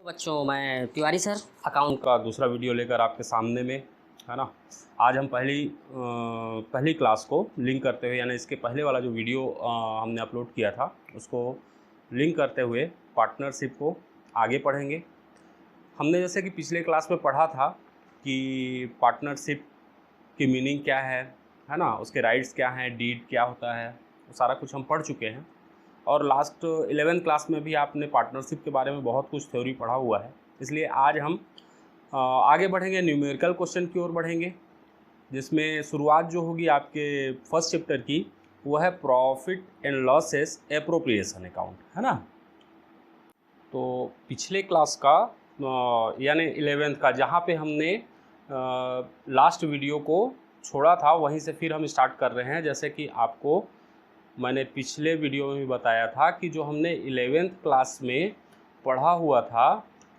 बच्चों, मैं Tiwari sir account का दूसरा वीडियो लेकर आपके सामने में है ना। आज हम पहली क्लास को लिंक करते हुए, यानी इसके पहले वाला जो वीडियो हमने अपलोड किया था उसको लिंक करते हुए पार्टनरशिप को आगे पढ़ेंगे। हमने जैसे कि पिछले क्लास में पढ़ा था कि पार्टनरशिप की मीनिंग क्या है ना, उसके राइट्स क्या हैं, डीड क्या होता है, वो सारा कुछ हम पढ़ चुके हैं। और लास्ट 11th क्लास में भी आपने पार्टनरशिप के बारे में बहुत कुछ थ्योरी पढ़ा हुआ है। इसलिए आज हम आगे बढ़ेंगे, न्यूमेरिकल क्वेश्चन की ओर बढ़ेंगे, जिसमें शुरुआत जो होगी आपके फर्स्ट चैप्टर की वो है profit and losses appropriation account, है ना। तो पिछले क्लास का यानी 11th का जहाँ पे हमने लास्ट वीडियो को छोड़ा था वहीं से फिर हम स्टार्ट कर रहे हैं। जैसे कि आपको मैंने पिछले वीडियो में भी बताया था कि जो हमने 11th क्लास में पढ़ा हुआ था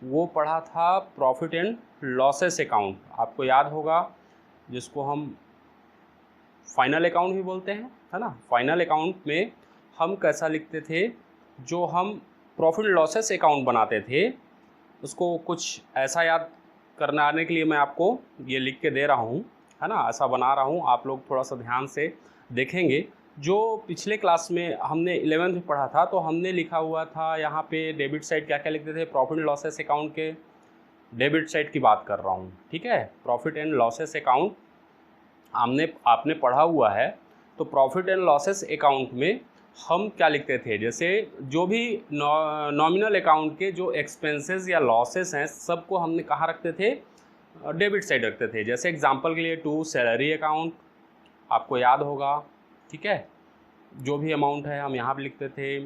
वो पढ़ा था प्रॉफिट एंड लॉसेस अकाउंट, आपको याद होगा, जिसको हम फाइनल अकाउंट भी बोलते हैं, है ना। फाइनल अकाउंट में हम कैसा लिखते थे, जो हम प्रॉफिट लॉसेस अकाउंट बनाते थे उसको कुछ ऐसा याद करने के लिए मैं आपको ये लिख के दे रहा हूँ, है ना, ऐसा बना रहा हूँ। आप लोग थोड़ा सा ध्यान से देखेंगे। जो पिछले क्लास में हमने 11th में पढ़ा था तो हमने लिखा हुआ था यहाँ पे डेबिट साइड क्या क्या लिखते थे, प्रॉफिट एंड लॉसेस अकाउंट के डेबिट साइड की बात कर रहा हूँ, ठीक है। प्रॉफिट एंड लॉसेस अकाउंट आपने पढ़ा हुआ है। तो प्रॉफिट एंड लॉसेस अकाउंट में हम क्या लिखते थे, जैसे जो भी नॉमिनल अकाउंट के जो एक्सपेंसेस या लॉसेस हैं सबको हमने कहाँ रखते थे, डेबिट साइड रखते थे। जैसे एग्जांपल के लिए टू सैलरी अकाउंट, आपको याद होगा, ठीक है। जो भी अमाउंट है हम यहाँ पे लिखते थे।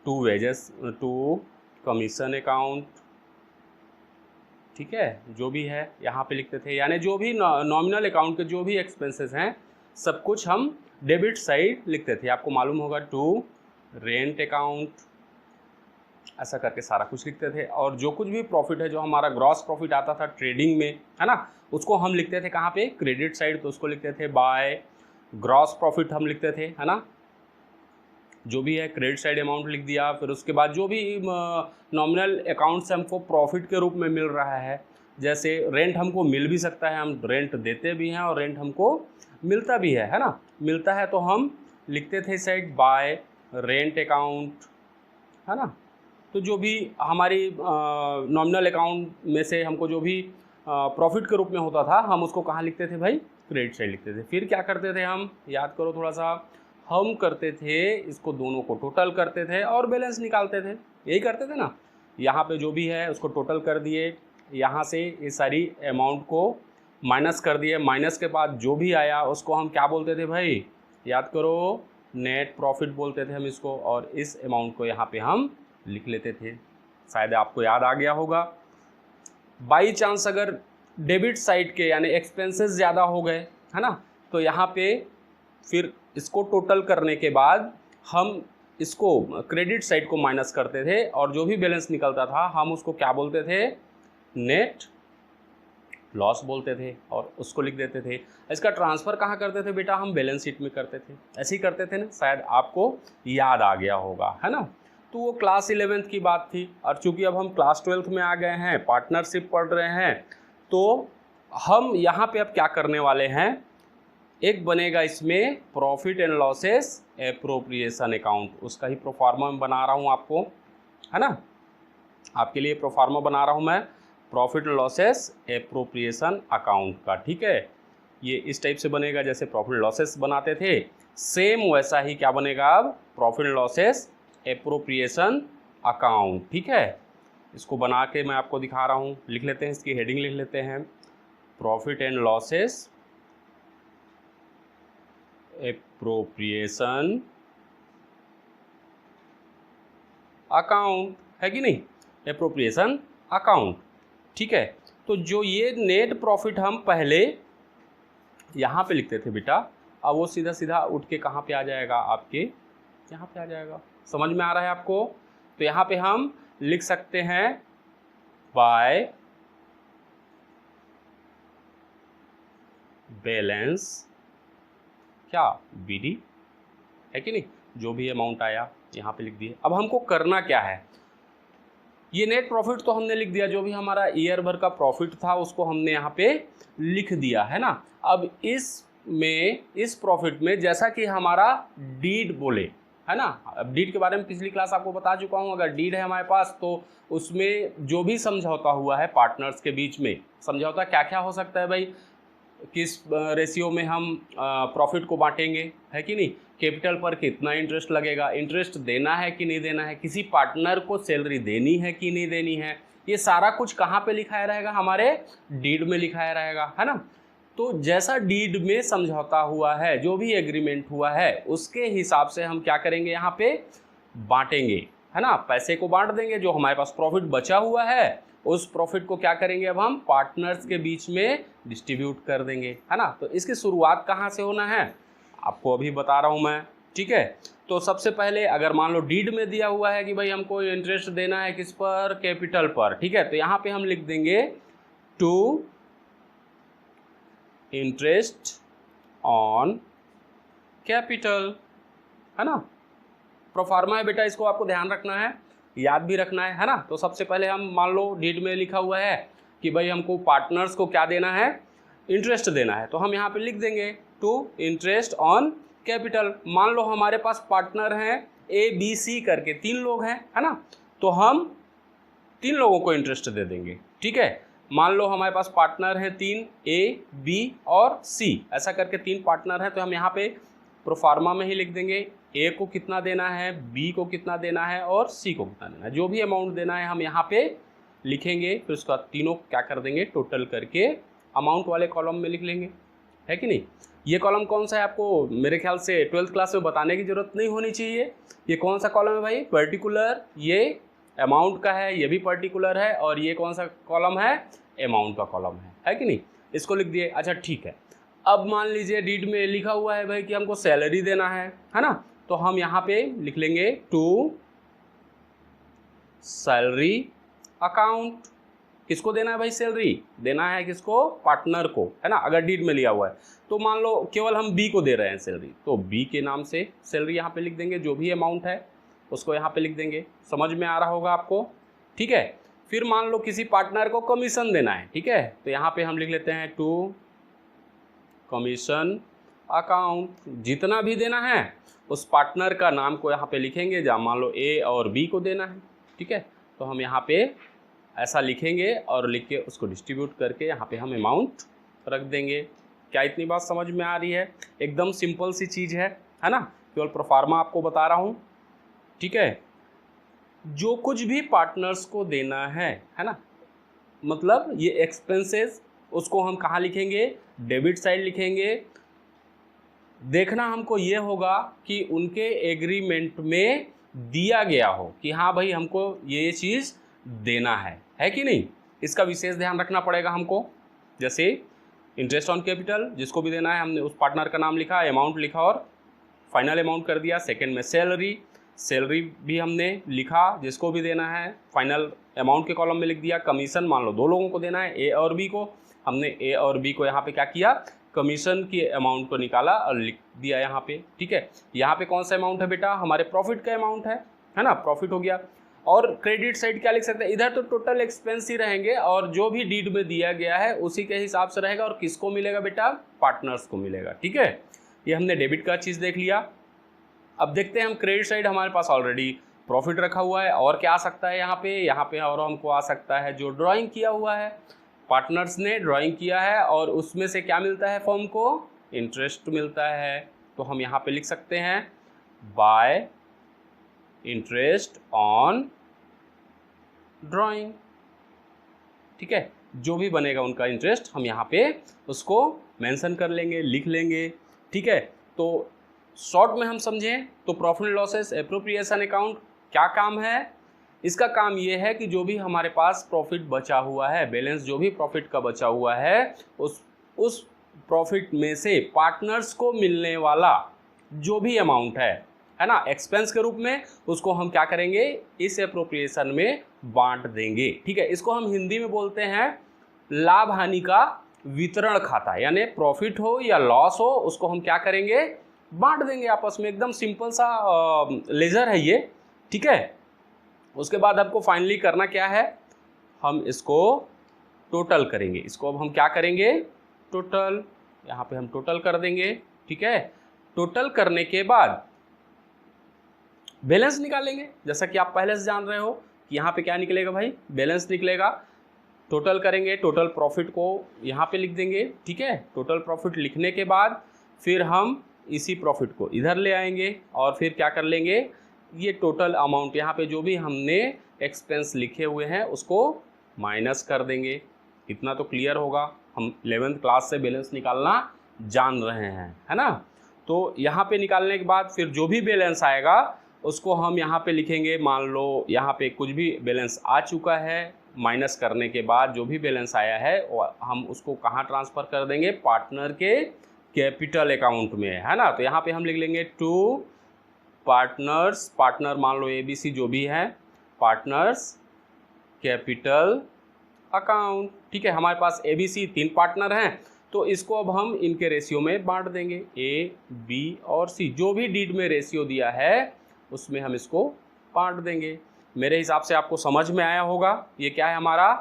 To wages, to commission account, ठीक है, जो भी है यहाँ पे लिखते थे। यानी जो भी नॉमिनल अकाउंट के जो भी एक्सपेंसेस हैं सब कुछ हम डेबिट साइड लिखते थे। आपको मालूम होगा टू रेंट अकाउंट, ऐसा करके सारा कुछ लिखते थे। और जो कुछ भी प्रॉफिट है, जो हमारा ग्रॉस प्रॉफिट आता था ट्रेडिंग में, है ना, उसको हम लिखते थे कहाँ पे, क्रेडिट साइड। तो उसको लिखते थे बाय ग्रॉस प्रॉफिट हम लिखते थे, है ना। जो भी है क्रेडिट साइड अमाउंट लिख दिया। फिर उसके बाद जो भी नॉमिनल अकाउंट से हमको प्रॉफिट के रूप में मिल रहा है, जैसे रेंट हमको मिल भी सकता है, हम रेंट देते भी हैं और रेंट हमको मिलता भी है ना। मिलता है तो हम लिखते थे साइड बाय रेंट अकाउंट, है ना। तो जो भी हमारी नॉमिनल अकाउंट में से हमको जो भी प्रॉफिट के रूप में होता था हम उसको कहाँ लिखते थे भाई, क्रेडिट साइड लिखते थे। फिर क्या करते थे हम, याद करो थोड़ा सा, हम करते थे इसको दोनों को टोटल करते थे और बैलेंस निकालते थे। यही करते थे ना। यहाँ पे जो भी है उसको टोटल कर दिए, यहाँ से ये सारी अमाउंट को माइनस कर दिए। माइनस के बाद जो भी आया उसको हम क्या बोलते थे भाई, याद करो, नेट प्रॉफिट बोलते थे हम इसको। और इस अमाउंट को यहाँ पे हम लिख लेते थे। शायद आपको याद आ गया होगा। बाई चांस अगर डेबिट साइड के यानी एक्सपेंसेस ज़्यादा हो गए, है ना, तो यहाँ पे फिर इसको टोटल करने के बाद हम इसको क्रेडिट साइड को माइनस करते थे और जो भी बैलेंस निकलता था हम उसको क्या बोलते थे, नेट लॉस बोलते थे और उसको लिख देते थे। इसका ट्रांसफ़र कहाँ करते थे बेटा, हम बैलेंस शीट में करते थे। ऐसे ही करते थे ना, शायद आपको याद आ गया होगा, है ना। तो वो क्लास 11th की बात थी। और चूंकि अब हम क्लास 12th में आ गए हैं, पार्टनरशिप पढ़ रहे हैं, तो हम यहाँ पे अब क्या करने वाले हैं, एक बनेगा इसमें profit and losses appropriation account, उसका ही प्रोफार्मा में बना रहा हूँ आपको, है ना। आपके लिए प्रोफार्मा बना रहा हूँ मैं profit and losses appropriation account का, ठीक है। ये इस टाइप से बनेगा जैसे प्रॉफिट एंड लॉसेस बनाते थे, सेम वैसा ही क्या बनेगा अब, profit and losses appropriation account, ठीक है। इसको बना के मैं आपको दिखा रहा हूँ। लिख लेते हैं, इसकी हेडिंग लिख लेते हैं, profit and losses appropriation account, है कि नहीं, एप्रोप्रिएशन अकाउंट, ठीक है। तो जो ये नेट प्रॉफिट हम पहले यहाँ पे लिखते थे बेटा, अब वो सीधा सीधा उठ के कहाँ पे आ जाएगा, आपके यहाँ पे आ जाएगा। समझ में आ रहा है आपको। तो यहाँ पे हम लिख सकते हैं बाय बैलेंस क्या, बीडी, है कि नहीं। जो भी अमाउंट आया यहाँ पे लिख दिए। अब हमको करना क्या है, ये नेट प्रॉफिट तो हमने लिख दिया, जो भी हमारा ईयर भर का प्रॉफिट था उसको हमने यहाँ पे लिख दिया है ना। अब इस प्रॉफिट में जैसा कि हमारा डीड बोले है ना, अब डीड के बारे में पिछली क्लास आपको बता चुका हूँ। अगर डीड है हमारे पास तो उसमें जो भी समझौता हुआ है पार्टनर्स के बीच में, समझौता क्या क्या हो सकता है भाई, किस रेशियो में हम प्रॉफिट को बांटेंगे, है कि नहीं, कैपिटल पर कितना इंटरेस्ट लगेगा, इंटरेस्ट देना है कि नहीं देना है, किसी पार्टनर को सैलरी देनी है कि नहीं देनी है, ये सारा कुछ कहाँ पे लिखाया रहेगा, हमारे डीड में लिखाया रहेगा, है ना। तो जैसा डीड में समझौता हुआ है, जो भी एग्रीमेंट हुआ है, उसके हिसाब से हम क्या करेंगे, यहाँ पे बांटेंगे, है ना, पैसे को बांट देंगे। जो हमारे पास प्रॉफिट बचा हुआ है उस प्रॉफिट को क्या करेंगे, अब हम पार्टनर्स के बीच में डिस्ट्रीब्यूट कर देंगे, है ना। तो इसकी शुरुआत कहाँ से होना है आपको अभी बता रहा हूँ मैं, ठीक है। तो सबसे पहले अगर मान लो डीड में दिया हुआ है कि भाई हमको इंटरेस्ट देना है किस पर, कैपिटल पर, ठीक है, तो यहाँ पे हम लिख देंगे टू इंटरेस्ट ऑन कैपिटल, है ना। प्रोफार्मा है बेटा, इसको आपको ध्यान रखना है, याद भी रखना है ना। तो सबसे पहले हम मान लो डीड में लिखा हुआ है कि भाई हमको पार्टनर्स को क्या देना है, इंटरेस्ट देना है, तो हम यहाँ पे लिख देंगे टू इंटरेस्ट ऑन कैपिटल। मान लो हमारे पास पार्टनर हैं ABC करके 3 लोग हैं, है ना, तो हम 3 लोगों को इंटरेस्ट दे देंगे, ठीक है। मान लो हमारे पास पार्टनर हैं 3 A, B और C, ऐसा करके 3 पार्टनर हैं, तो हम यहाँ पे प्रोफार्मा में ही लिख देंगे A को कितना देना है, B को कितना देना है और C को कितना देना है। जो भी अमाउंट देना है हम यहाँ पे लिखेंगे, फिर उसका तीनों क्या कर देंगे, टोटल करके अमाउंट वाले कॉलम में लिख लेंगे, है कि नहीं। ये कॉलम कौन सा है आपको मेरे ख्याल से 12th क्लास में बताने की जरूरत नहीं होनी चाहिए। ये कौन सा कॉलम है भाई, पर्टिकुलर, ये अमाउंट का है, ये भी पर्टिकुलर है, और ये कौन सा कॉलम है, अमाउंट का कॉलम है कि नहीं। इसको लिख दिए, अच्छा ठीक है। अब मान लीजिए डीड में लिखा हुआ है भाई कि हमको सैलरी देना है ना, तो हम यहाँ पे लिख लेंगे टू सैलरी अकाउंट। किसको देना है भाई, सैलरी देना है किसको, पार्टनर को, है ना। अगर डीड में लिया हुआ है तो मान लो केवल हम B को दे रहे हैं सैलरी, तो B के नाम से सैलरी यहाँ पे लिख देंगे, जो भी अमाउंट है उसको यहाँ पे लिख देंगे। समझ में आ रहा होगा आपको, ठीक है। फिर मान लो किसी पार्टनर को कमीशन देना है, ठीक है, तो यहाँ पे हम लिख लेते हैं टू कमीशन अकाउंट। जितना भी देना है उस पार्टनर का नाम को यहाँ पे लिखेंगे, जहाँ मान लो A और B को देना है, ठीक है, तो हम यहाँ पे ऐसा लिखेंगे और लिख के उसको डिस्ट्रीब्यूट करके यहाँ पे हम अमाउंट रख देंगे। क्या इतनी बात समझ में आ रही है, एकदम सिंपल सी चीज़ है ना, केवल प्रोफार्मा आपको बता रहा हूँ, ठीक है। जो कुछ भी पार्टनर्स को देना है ना, मतलब ये एक्सपेंसेस, उसको हम कहाँ लिखेंगे, डेबिट साइड लिखेंगे। देखना हमको ये होगा कि उनके एग्रीमेंट में दिया गया हो कि हाँ भाई हमको ये चीज़ देना है कि नहीं, इसका विशेष ध्यान रखना पड़ेगा हमको। जैसे इंटरेस्ट ऑन कैपिटल, जिसको भी देना है हमने उस पार्टनर का नाम लिखा, अमाउंट लिखा और फाइनल अमाउंट कर दिया। सेकंड में सैलरी भी हमने लिखा, जिसको भी देना है फाइनल अमाउंट के कॉलम में लिख दिया। कमीशन मान लो 2 लोगों को देना है, A और B को, हमने A और B को यहाँ पे क्या किया, कमीशन की अमाउंट को निकाला और लिख दिया यहाँ पे, ठीक है। यहाँ पे कौन सा अमाउंट है बेटा, हमारे प्रॉफिट का अमाउंट है ना, प्रॉफिट हो गया। और क्रेडिट साइड क्या लिख सकते हैं, इधर तो टोटल एक्सपेंस ही रहेंगे और जो भी डीड में दिया गया है उसी के हिसाब से रहेगा, और किसको मिलेगा बेटा, पार्टनर्स को मिलेगा, ठीक है। ये हमने डेबिट का चीज़ देख लिया। अब देखते हैं हम क्रेडिट साइड, हमारे पास ऑलरेडी प्रॉफिट रखा हुआ है, और क्या आ सकता है यहाँ पे और हमको आ सकता है जो ड्राइंग किया हुआ है, पार्टनर्स ने ड्राइंग किया है और उसमें से क्या मिलता है फर्म को, इंटरेस्ट मिलता है। तो हम यहाँ पे लिख सकते हैं बाय इंटरेस्ट ऑन ड्राइंग, ठीक है। जो भी बनेगा उनका इंटरेस्ट हम यहाँ पे उसको मेंशन कर लेंगे, लिख लेंगे, ठीक है। तो शॉर्ट में हम समझें तो प्रॉफिट लॉसेस एप्रोप्रिएशन अकाउंट क्या काम है, इसका काम ये है कि जो भी हमारे पास प्रॉफिट बचा हुआ है, बैलेंस जो भी प्रॉफिट का बचा हुआ है, उस प्रॉफिट में से पार्टनर्स को मिलने वाला जो भी अमाउंट है ना, एक्सपेंस के रूप में, उसको हम क्या करेंगे, इस एप्रोप्रिएशन में बांट देंगे, ठीक है। इसको हम हिंदी में बोलते हैं लाभ हानि का वितरण खाता, यानी प्रॉफिट हो या लॉस हो उसको हम क्या करेंगे, बांट देंगे आपस में। एकदम सिंपल सा लेजर है ये, ठीक है। उसके बाद हमको फाइनली करना क्या है, हम इसको टोटल करेंगे। इसको अब हम क्या करेंगे, टोटल, यहाँ पे हम टोटल कर देंगे। ठीक है, टोटल करने के बाद बैलेंस निकालेंगे। जैसा कि आप पहले से जान रहे हो कि यहाँ पे क्या निकलेगा भाई, बैलेंस निकलेगा। टोटल करेंगे, टोटल प्रॉफिट को यहाँ पे लिख देंगे। ठीक है, टोटल प्रॉफिट लिखने के बाद फिर हम इसी प्रॉफिट को इधर ले आएंगे और फिर क्या कर लेंगे, ये टोटल अमाउंट यहाँ पे जो भी हमने एक्सपेंस लिखे हुए हैं उसको माइनस कर देंगे। इतना तो क्लियर होगा, हम 11th क्लास से बैलेंस निकालना जान रहे हैं, है ना। तो यहाँ पे निकालने के बाद फिर जो भी बैलेंस आएगा उसको हम यहाँ पे लिखेंगे। मान लो यहाँ पे कुछ भी बैलेंस आ चुका है, माइनस करने के बाद जो भी बैलेंस आया है हम उसको कहाँ ट्रांसफ़र कर देंगे, पार्टनर के कैपिटल अकाउंट में, है ना। तो यहाँ पे हम लिख लेंगे टू पार्टनर्स, पार्टनर मान लो ABC जो भी है, पार्टनर्स कैपिटल अकाउंट। ठीक है, हमारे पास ABC 3 पार्टनर हैं, तो इसको अब हम इनके रेशियो में बांट देंगे, A, B और C। जो भी डीड में रेशियो दिया है उसमें हम इसको बांट देंगे। मेरे हिसाब से आपको समझ में आया होगा। ये क्या है हमारा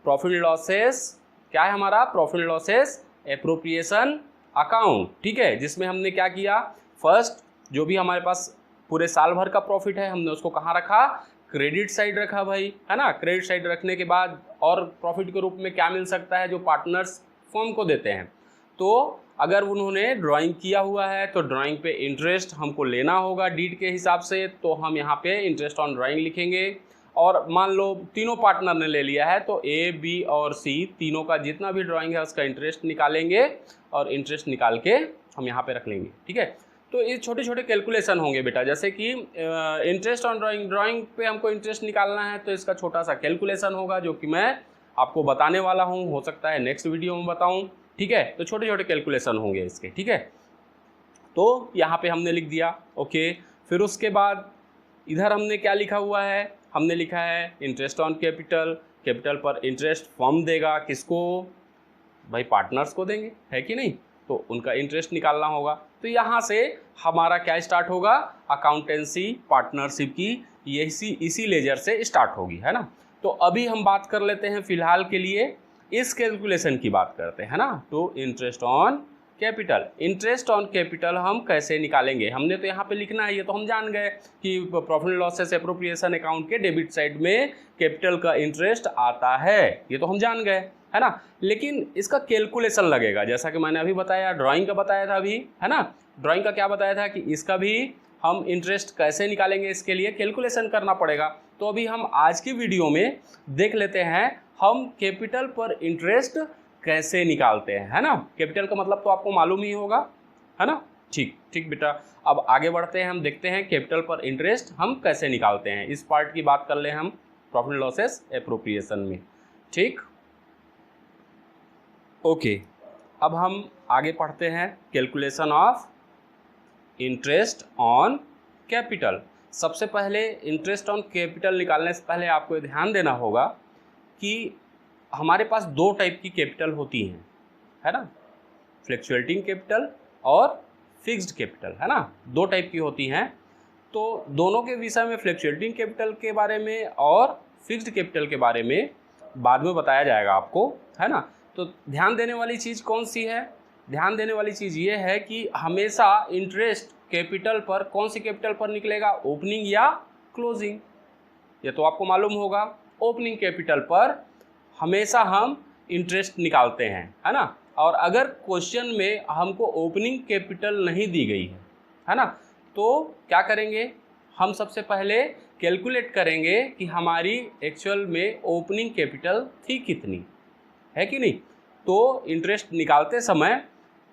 प्रॉफिट लॉसेस, क्या है हमारा प्रॉफिट लॉसेस एप्रोप्रिएशन अकाउंट। ठीक है, जिसमें हमने क्या किया, फर्स्ट जो भी हमारे पास पूरे साल भर का प्रॉफिट है हमने उसको कहाँ रखा, क्रेडिट साइड रखा भाई, है ना। क्रेडिट साइड रखने के बाद और प्रॉफिट के रूप में क्या मिल सकता है, जो पार्टनर्स फर्म को देते हैं। तो अगर उन्होंने ड्राइंग किया हुआ है तो ड्राइंग पे इंटरेस्ट हमको लेना होगा डीड के हिसाब से, तो हम यहाँ पे इंटरेस्ट ऑन ड्राइंग लिखेंगे। और मान लो तीनों पार्टनर ने ले लिया है तो A, B और C तीनों का जितना भी ड्राइंग है उसका इंटरेस्ट निकालेंगे और इंटरेस्ट निकाल के हम यहाँ पे रख लेंगे। ठीक है, तो ये छोटे छोटे कैलकुलेशन होंगे बेटा, जैसे कि इंटरेस्ट ऑन ड्राइंग, ड्राइंग पे हमको इंटरेस्ट निकालना है तो इसका छोटा सा कैलकुलेशन होगा जो कि मैं आपको बताने वाला हूँ, हो सकता है नेक्स्ट वीडियो में बताऊँ। ठीक है, तो छोटे छोटे कैलकुलेशन होंगे इसके। ठीक है, तो यहाँ पे हमने लिख दिया, ओके। फिर उसके बाद इधर हमने क्या लिखा हुआ है, हमने लिखा है इंटरेस्ट ऑन कैपिटल, कैपिटल पर इंटरेस्ट फर्म देगा, किसको भाई, पार्टनर्स को देंगे, है कि नहीं। तो उनका इंटरेस्ट निकालना होगा। तो यहाँ से हमारा क्या स्टार्ट होगा, अकाउंटेंसी पार्टनरशिप की इसी लेजर से स्टार्ट होगी, है ना। तो अभी हम बात कर लेते हैं फिलहाल के लिए इस कैलकुलेशन की बात करते हैं ना। तो interest on capital, interest on capital हम कैसे निकालेंगे, हमने तो यहाँ पे लिखना है, ये तो हम जान गए कि प्रॉफिट लॉसेस एप्रोप्रिएशन अकाउंट के डेबिट साइड में कैपिटल का इंटरेस्ट आता है, ये तो हम जान गए, है ना। लेकिन इसका कैलकुलेशन लगेगा, जैसा कि मैंने अभी बताया, ड्राइंग का बताया था अभी, है ना। ड्राइंग का क्या बताया था कि इसका भी हम इंटरेस्ट कैसे निकालेंगे, इसके लिए कैलकुलेशन करना पड़ेगा। तो अभी हम आज की वीडियो में देख लेते हैं हम कैपिटल पर इंटरेस्ट कैसे निकालते हैं, है ना। कैपिटल का मतलब तो आपको मालूम ही होगा, है ना। ठीक ठीक बेटा, अब आगे बढ़ते हैं, हम देखते हैं कैपिटल पर इंटरेस्ट हम कैसे निकालते हैं। इस पार्ट की बात कर ले हम प्रॉफिट लॉसेस एप्रोप्रिएशन में। ठीक, ओके। अब हम आगे पढ़ते हैं calculation of interest on capital. सबसे पहले इंटरेस्ट ऑन कैपिटल निकालने से पहले आपको ध्यान देना होगा कि हमारे पास 2 टाइप की कैपिटल होती हैं, है ना। फ्लक्चुएटिंग कैपिटल और फिक्स्ड कैपिटल, है ना, 2 टाइप की होती हैं। तो दोनों के विषय में, फ्लक्चुएटिंग कैपिटल के बारे में और फिक्स्ड कैपिटल के बारे में बाद में बताया जाएगा आपको, है ना। तो ध्यान देने वाली चीज़ कौन सी है, ध्यान देने वाली चीज़ ये है कि हमेशा इंटरेस्ट कैपिटल पर कौन सी कैपिटल पर निकलेगा, ओपनिंग या क्लोजिंग, ये तो आपको मालूम होगा। ओपनिंग कैपिटल पर हमेशा हम इंटरेस्ट निकालते हैं, है ना। और अगर क्वेश्चन में हमको ओपनिंग कैपिटल नहीं दी गई है ना, तो क्या करेंगे, हम सबसे पहले कैलकुलेट करेंगे कि हमारी एक्चुअल में ओपनिंग कैपिटल थी कितनी, है कि नहीं। तो इंटरेस्ट निकालते समय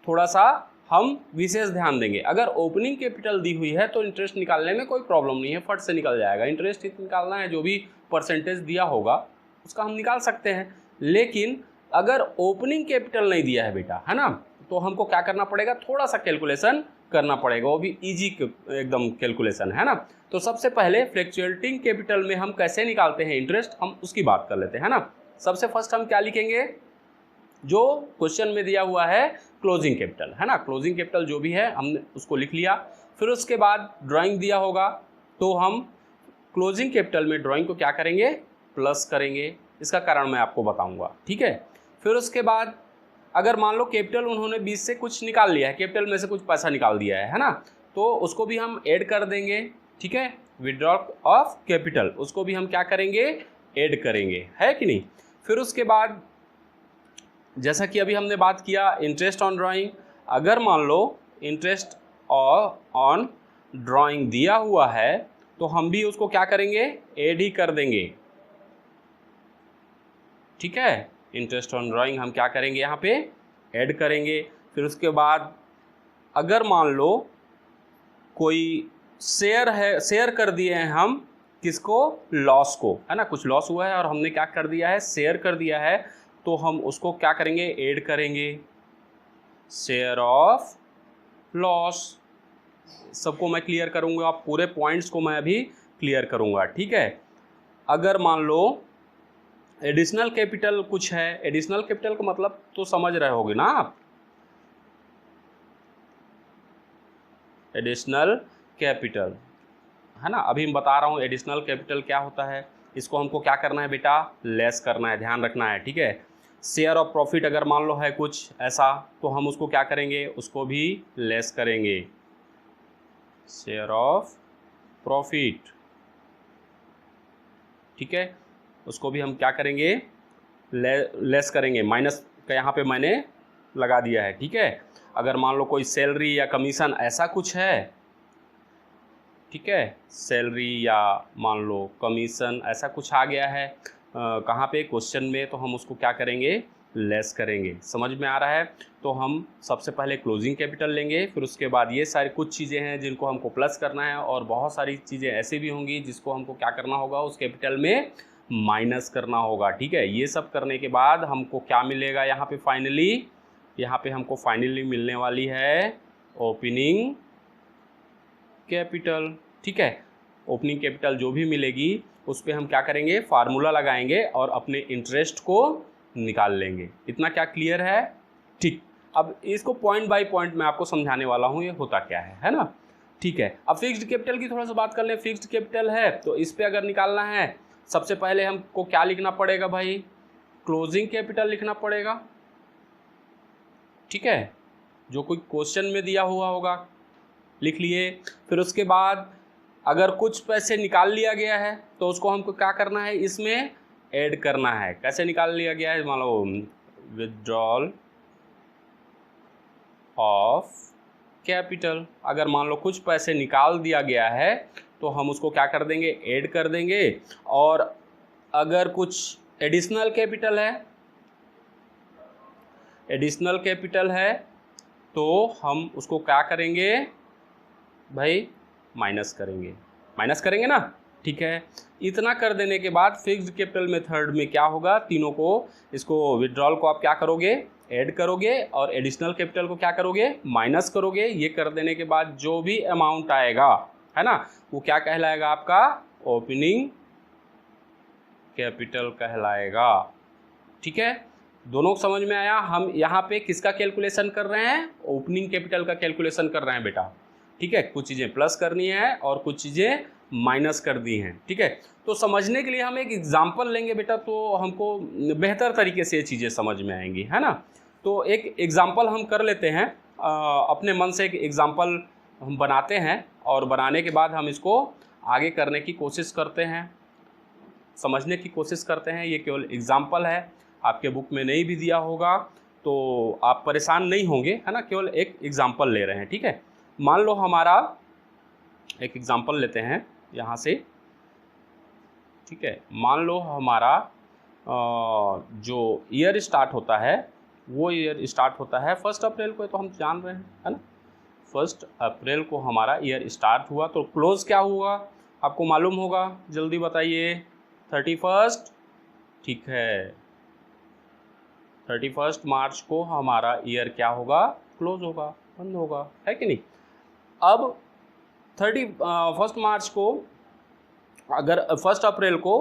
थोड़ा सा हम विशेष ध्यान देंगे। अगर ओपनिंग कैपिटल दी हुई है तो इंटरेस्ट निकालने में कोई प्रॉब्लम नहीं है, फट से निकल जाएगा। इंटरेस्ट निकालना है, जो भी परसेंटेज दिया होगा उसका हम निकाल सकते हैं। लेकिन अगर ओपनिंग कैपिटल नहीं दिया है बेटा, है ना, तो हमको क्या करना पड़ेगा, थोड़ा सा कैलकुलेशन करना पड़ेगा, वो भी इजी एकदम कैलकुलेशन, है ना। तो सबसे पहले फ्लक्चुएटिंग कैपिटल में हम कैसे निकालते हैं इंटरेस्ट, हम उसकी बात कर लेते हैं, है ना। सबसे फर्स्ट हम क्या लिखेंगे, जो क्वेश्चन में दिया हुआ है क्लोजिंग कैपिटल, है ना। क्लोजिंग कैपिटल जो भी है हमने उसको लिख लिया। फिर उसके बाद ड्राइंग दिया होगा तो हम क्लोजिंग कैपिटल में ड्राइंग को क्या करेंगे, प्लस करेंगे। इसका कारण मैं आपको बताऊंगा, ठीक है। फिर उसके बाद अगर मान लो कैपिटल उन्होंने 20 से कुछ निकाल लिया है, कैपिटल में से कुछ पैसा निकाल दिया है ना, तो उसको भी हम ऐड कर देंगे, ठीक है। विड्रॉल ऑफ कैपिटल, उसको भी हम क्या करेंगे, ऐड करेंगे, है कि नहीं। फिर उसके बाद जैसा कि अभी हमने बात किया इंटरेस्ट ऑन ड्राइंग, अगर मान लो इंटरेस्ट ऑन ड्राइंग दिया हुआ है तो हम भी उसको क्या करेंगे, ऐड ही कर देंगे, ठीक है। इंटरेस्ट ऑन ड्राइंग हम क्या करेंगे, यहाँ पे ऐड करेंगे। फिर उसके बाद अगर मान लो कोई शेयर है, शेयर कर दिए हैं हम किसको, लॉस को, है ना, कुछ लॉस हुआ है और हमने क्या कर दिया है, शेयर कर दिया है, तो हम उसको क्या करेंगे, ऐड करेंगे, शेयर ऑफ लॉस। सबको मैं क्लियर करूंगा, पूरे पॉइंट्स को मैं अभी क्लियर करूंगा, ठीक है। अगर मान लो एडिशनल कैपिटल कुछ है, एडिशनल कैपिटल का मतलब तो समझ रहे होगे ना आप, एडिशनल कैपिटल, है ना। अभी मैं बता रहा हूँ एडिशनल कैपिटल क्या होता है। इसको हमको क्या करना है बेटा, लेस करना है, ध्यान रखना है, ठीक है। शेयर ऑफ प्रॉफिट अगर मान लो है कुछ ऐसा, तो हम उसको क्या करेंगे, उसको भी लेस करेंगे, शेयर ऑफ प्रॉफिट, ठीक है। उसको भी हम क्या करेंगे, लेस करेंगे, माइनस का यहाँ पे मैंने लगा दिया है, ठीक है। अगर मान लो कोई सैलरी या कमीशन ऐसा कुछ है, ठीक है, सैलरी या मान लो कमीशन ऐसा कुछ आ गया है कहाँ पे, क्वेश्चन में, तो हम उसको क्या करेंगे, लेस करेंगे। समझ में आ रहा है। तो हम सबसे पहले क्लोजिंग कैपिटल लेंगे, फिर उसके बाद ये सारी कुछ चीज़ें हैं जिनको हमको प्लस करना है, और बहुत सारी चीज़ें ऐसी भी होंगी जिसको हमको क्या करना होगा, उस कैपिटल में माइनस करना होगा, ठीक है। ये सब करने के बाद हमको क्या मिलेगा, यहाँ पे फाइनली, यहाँ पे हमको फाइनली मिलने वाली है ओपनिंग कैपिटल, ठीक है। ओपनिंग कैपिटल जो भी मिलेगी उस पर हम क्या करेंगे, फार्मूला लगाएंगे और अपने इंटरेस्ट को निकाल लेंगे। इतना क्या क्लियर है, ठीक। अब इसको पॉइंट बाय पॉइंट मैं आपको समझाने वाला हूँ ये होता क्या है ना, ठीक है। अब फिक्स्ड कैपिटल की थोड़ा सा बात कर लें। फिक्स्ड कैपिटल है तो इस पर अगर निकालना है, सबसे पहले हमको क्या लिखना पड़ेगा भाई, क्लोजिंग कैपिटल लिखना पड़ेगा, ठीक है। जो कोई क्वेश्चन में दिया हुआ होगा लिख लिए। फिर उसके बाद अगर कुछ पैसे निकाल लिया गया है तो उसको हमको क्या करना है, इसमें ऐड करना है। कैसे निकाल लिया गया है, मान लो विथड्रॉल ऑफ कैपिटल, अगर मान लो कुछ पैसे निकाल दिया गया है तो हम उसको क्या कर देंगे, ऐड कर देंगे। और अगर कुछ एडिशनल कैपिटल है, एडिशनल कैपिटल है तो हम उसको क्या करेंगे भाई, माइनस करेंगे, माइनस करेंगे ना, ठीक है। इतना कर देने के बाद फिक्स्ड कैपिटल मेथड में क्या होगा, तीनों को, इसको विड्रॉल को आप क्या करोगे, ऐड करोगे, और एडिशनल कैपिटल को क्या करोगे, माइनस करोगे। ये कर देने के बाद जो भी अमाउंट आएगा, है ना, वो क्या कहलाएगा, आपका ओपनिंग कैपिटल कहलाएगा, ठीक है। दोनों समझ में आया। हम यहाँ पे किसका कैलकुलेशन कर रहे हैं, ओपनिंग कैपिटल का कैलकुलेशन कर रहे हैं बेटा, ठीक है। कुछ चीज़ें प्लस करनी है और कुछ चीज़ें माइनस कर दी हैं, ठीक है। तो समझने के लिए हम एक एग्जांपल लेंगे बेटा, तो हमको बेहतर तरीके से ये चीज़ें समझ में आएंगी, है ना। तो एक एग्जांपल हम कर लेते हैं, अपने मन से एक एग्जांपल हम बनाते हैं, और बनाने के बाद हम इसको आगे करने की कोशिश करते हैं, समझने की कोशिश करते हैं। ये केवल एग्जांपल है, आपके बुक में नहीं भी दिया होगा तो आप परेशान नहीं होंगे, है ना, केवल एक एग्जांपल ले रहे हैं, ठीक है। मान लो हमारा एक एग्जांपल लेते हैं यहाँ से, ठीक है। मान लो हमारा जो ईयर स्टार्ट होता है, वो ईयर स्टार्ट होता है 1 अप्रैल को, तो हम जान रहे हैं, है ना। 1 अप्रैल को हमारा ईयर स्टार्ट हुआ, तो क्लोज क्या हुआ आपको मालूम होगा, जल्दी बताइए। 31, ठीक है, 31 मार्च को हमारा ईयर क्या होगा, क्लोज होगा, बंद होगा, है कि नहीं। अब 31 मार्च को, अगर 1 अप्रैल को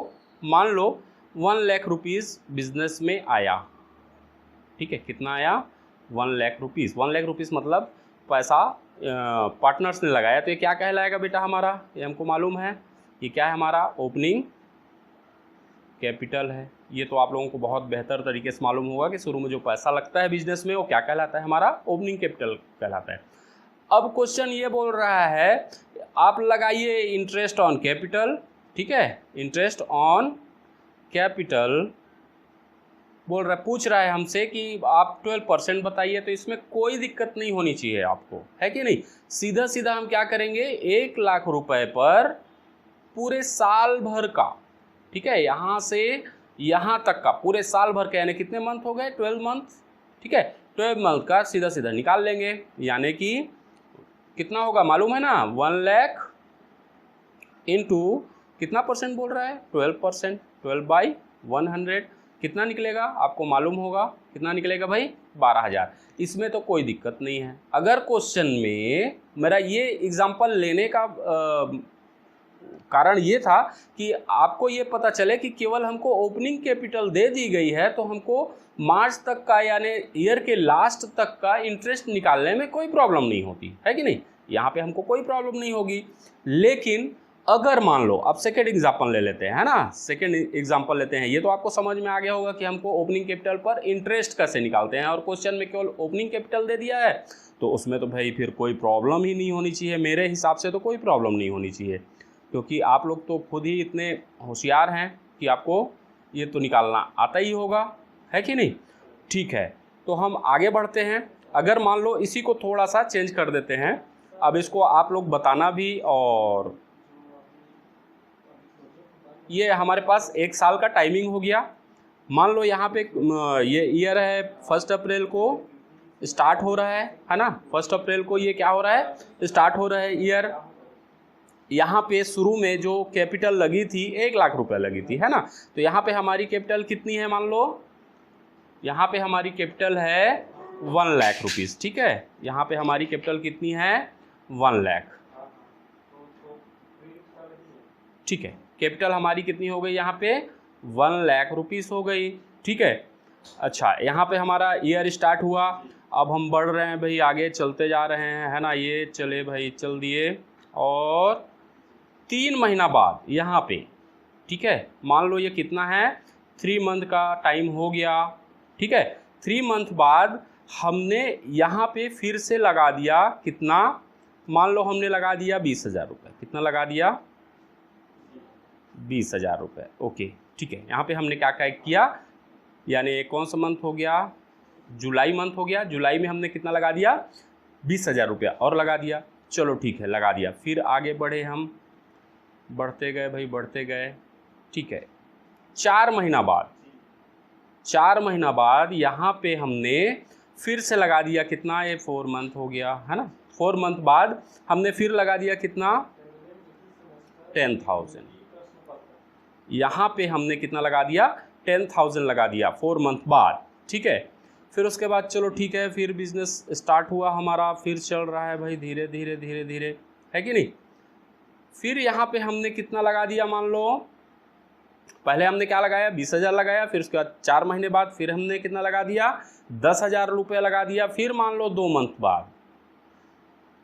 मान लो 1 लाख रुपीज़ बिजनेस में आया, ठीक है। कितना आया, 1 लाख रुपीज़। 1 लाख रुपीज़ मतलब पैसा पार्टनर्स ने लगाया, तो ये क्या कहलाएगा बेटा हमारा, ये हमको मालूम है, ये क्या है हमारा ओपनिंग कैपिटल है। ये तो आप लोगों को बहुत बेहतर तरीके से मालूम होगा कि शुरू में जो पैसा लगता है बिजनेस में वो क्या कहलाता है, हमारा ओपनिंग कैपिटल कहलाता है। अब क्वेश्चन ये बोल रहा है आप लगाइए इंटरेस्ट ऑन कैपिटल, ठीक है, इंटरेस्ट ऑन कैपिटल बोल रहा है, पूछ रहा है हमसे कि आप 12% बताइए। तो इसमें कोई दिक्कत नहीं होनी चाहिए आपको, है कि नहीं। सीधा सीधा हम क्या करेंगे, 1,00,000 रुपए पर पूरे साल भर का, ठीक है, यहाँ से यहाँ तक का पूरे साल भर का, यानी कितने मंथ हो गए, 12 मंथ, ठीक है, 12 मंथ का सीधा सीधा निकाल लेंगे। यानी कि कितना होगा मालूम है ना, 1,00,000 इंटू कितना परसेंट बोल रहा है, 12%, 12/100 कितना निकलेगा आपको मालूम होगा, कितना निकलेगा भाई, 12,000। इसमें तो कोई दिक्कत नहीं है। अगर क्वेश्चन में मेरा ये एग्जांपल लेने का कारण ये था कि आपको ये पता चले कि केवल हमको ओपनिंग कैपिटल दे दी गई है तो हमको मार्च तक का यानी ईयर के लास्ट तक का इंटरेस्ट निकालने में कोई प्रॉब्लम नहीं होती है कि नहीं, यहाँ पे हमको कोई प्रॉब्लम नहीं होगी। लेकिन अगर मान लो, अब सेकेंड एग्जाम्पल ले लेते हैं, है ना, सेकेंड एग्जाम्पल लेते हैं। ये तो आपको समझ में आ गया होगा कि हमको ओपनिंग कैपिटल पर इंटरेस्ट कैसे निकालते हैं, और क्वेश्चन में केवल ओपनिंग कैपिटल दे दिया है तो उसमें तो भाई फिर कोई प्रॉब्लम ही नहीं होनी चाहिए। मेरे हिसाब से तो कोई प्रॉब्लम नहीं होनी चाहिए, क्योंकि आप लोग तो खुद ही इतने होशियार हैं कि आपको ये तो निकालना आता ही होगा, है कि नहीं। ठीक है, तो हम आगे बढ़ते हैं। अगर मान लो इसी को थोड़ा सा चेंज कर देते हैं, अब इसको आप लोग बताना भी, और ये हमारे पास 1 साल का टाइमिंग हो गया। मान लो यहाँ पे ये ईयर है 1 अप्रैल को स्टार्ट हो रहा है ना, 1 अप्रैल को ये क्या हो रहा है, स्टार्ट हो रहा है ईयर। यहाँ पे शुरू में जो कैपिटल लगी थी 1,00,000 रुपए लगी थी, है ना। तो यहाँ पे हमारी कैपिटल कितनी है, मान लो यहाँ पे हमारी कैपिटल है 1,00,000 रुपीज़, ठीक है। यहाँ पे हमारी कैपिटल कितनी है, 1,00,000, ठीक है। कैपिटल हमारी कितनी हो गई यहाँ पे, 1,00,000 रुपीज़ हो गई, ठीक है। अच्छा, यहाँ पे हमारा ईयर स्टार्ट हुआ। अब हम बढ़ रहे हैं भाई, आगे चलते जा रहे हैं, है ना। ये चले भाई, चल दिए, और 3 महीना बाद यहाँ पे, ठीक है, मान लो ये कितना है, 3 मंथ का टाइम हो गया, ठीक है। 3 मंथ बाद हमने यहाँ पे फिर से लगा दिया कितना, मान लो हमने लगा दिया 20,000 रुपये। कितना लगा दिया, 20,000 रुपये, ओके, ठीक है। यहाँ पे हमने क्या क्या किया, यानी कौन सा मंथ हो गया, जुलाई मंथ हो गया। जुलाई में हमने कितना लगा दिया, 20,000 रुपया और लगा दिया। चलो ठीक है, लगा दिया। फिर आगे बढ़े हम, बढ़ते गए भाई, बढ़ते गए, ठीक है। 4 महीना बाद, 4 महीना बाद यहाँ पे हमने फिर से लगा दिया कितना, ये 4 मंथ हो गया, है ना। 4 मंथ बाद हमने फिर लगा दिया कितना, 10,000। यहाँ पे हमने कितना लगा दिया, 10,000 लगा दिया 4 मंथ बाद, ठीक है। फिर उसके बाद चलो ठीक है, फिर बिजनेस स्टार्ट हुआ हमारा, फिर चल रहा है भाई धीरे धीरे धीरे धीरे, है कि नहीं। फिर यहाँ पे हमने कितना लगा दिया, मान लो पहले हमने क्या लगाया, 20,000 लगाया। फिर उसके बाद 4 महीने बाद फिर हमने कितना लगा दिया, 10,000 रुपये लगा दिया। फिर मान लो 2 मंथ बाद,